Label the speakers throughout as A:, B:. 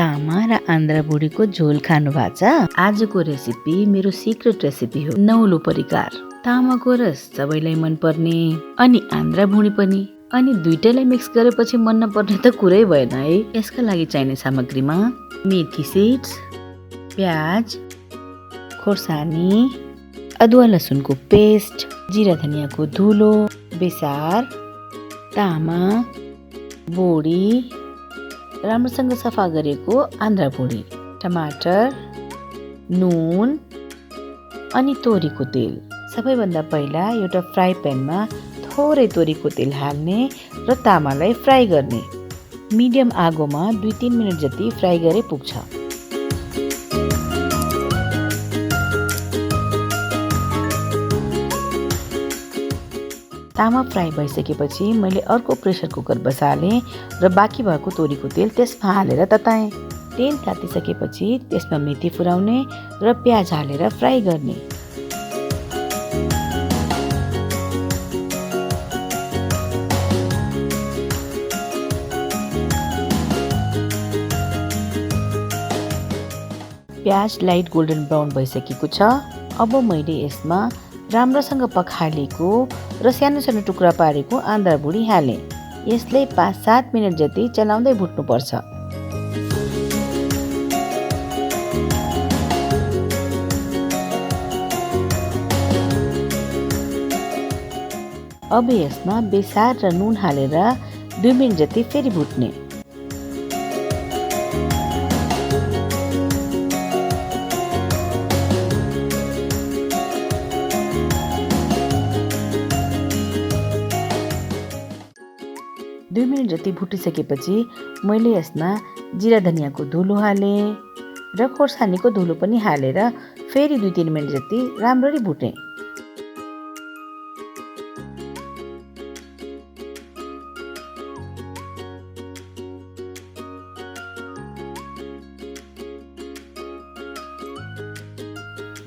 A: तामा र आन्द्रा बुढीको झोल खानु भएको छ। आजको रेसिपी मेरो सिक्रेट रेसिपी हो, नौलो परिकार। तामाको रस सबैलाई मन पर्ने अनि आन्द्रा बुढी पनि, अनि दुईटैलाई मिक्स गरेपछि मन नपर्ने त कुरै भएन है। यसका लागि चाहिने सामग्रीमा मेथी सिड्स, प्याज, खोर्सानी, अदुवा लसुनको पेस्ट, जिरा धनियाँको धुलो, बेसार, तामा, बोडी, राम्रोसँग सफा गरेको आन्द्रा बुढी, टमाटर, नुन अनि तोरीको तेल। सबैभन्दा पहिला एउटा फ्राई प्यानमा थोरै तोरीको तेल हाल्ने र तामालाई फ्राई गर्ने। मिडियम आगोमा 2-3 मिनट जति फ्राई गरे पुग्छ। तामा फ्राई भइसकेपछि मैले अर्को प्रेसर कुकर बसालेँ र बाँकी भएको तोरीको तेल त्यसमा हालेर तताएँ। तेल तातिसकेपछि त्यसमा मेथी फुराउने र प्याज हालेर फ्राई गर्ने। प्याज लाइट गोल्डन ब्राउन भइसकेको छ। अब मैले यसमा राम्रोसँग पखालेको र सानो सानो टुक्रा पारेको आन्द्रा बुढी हालेँ। यसलाई 5-7 मिनट जति चलाउँदै भुट्नुपर्छ। अब यसमा बेसार र नुन हालेर 2 मिनट जति फेरि भुट्ने। दुई मिनट जति भुटिसकेपछि मैले यसमा जिरा धनियाँको धुलो हालेँ र खोर्सानीको धुलो पनि हालेर फेरि 2-3 मिनट जति राम्ररी भुटेँ।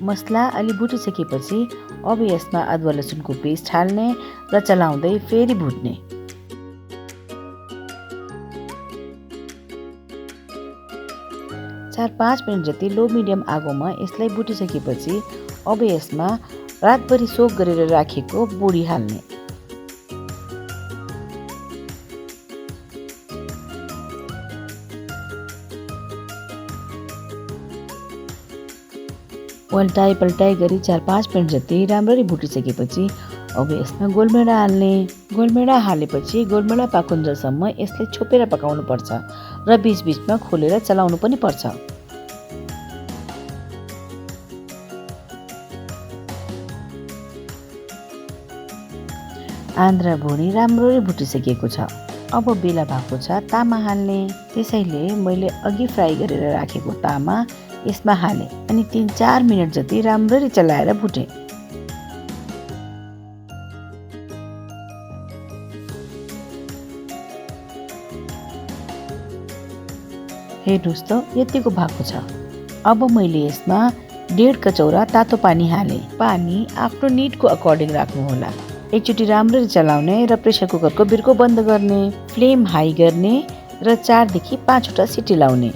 A: मसला अलि भुटिसकेपछि अब यसमा अदुवा लसुनको पेस्ट हाल्ने र चलाउँदै फेरि भुट्ने। चार 5 मिनट जति लो मिडियम आगोमा यसलाई भुटिसकेपछि अब यसमा रातभरि सोक गरेर राखेको बोडी हाल्ने। पल्टाइ पल्टाइ गरी 4-5 मिनट जति राम्ररी भुटिसकेपछि अब यसमा गोलमेडा हाल्ने। गोलमेडा हालेपछि गोलमेडा पाकुन्जेलसम्म यसलाई छोपेर पकाउनु पर्छ र बीचबीचमा खोलेर चलाउनु पनि पर्छ। आन्द्रा बुढी राम्ररी भुटिसकेको छ। अब बेला भएको छ तामा हाल्ने। त्यसैले मैले अघि फ्राई गरेर राखेको तामा यसमा हालेँ अनि 3-4 मिनट जति राम्ररी चलाएर भुटेँ। हेर्नुहोस् त यतिको भएको छ। अब मैले यसमा 1.5 कचौरा तातो पानी हालेँ। पानी आफ्नो निडको अकर्डिङ राख्नु होला। एकचोटि राम्ररी चलाउने र प्रेसर कुकरको बिर्को बन्द गर्ने। फ्लेम हाई गर्ने र 4 देखि 5 वटा सिटी लाउने।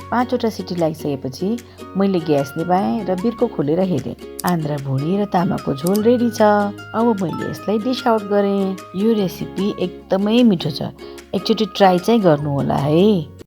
A: पाँचवटा सिटी लागिसकेपछि मैले ग्यास निभाएँ र बिर्को खोलेर हेरेँ। आन्द्रा बुढी र तामाको झोल रेडी छ। अब मैले यसलाई डिस आउट गरेँ। यो रेसिपी एकदमै मिठो छ। एकचोटि ट्राई चाहिँ गर्नु होला है।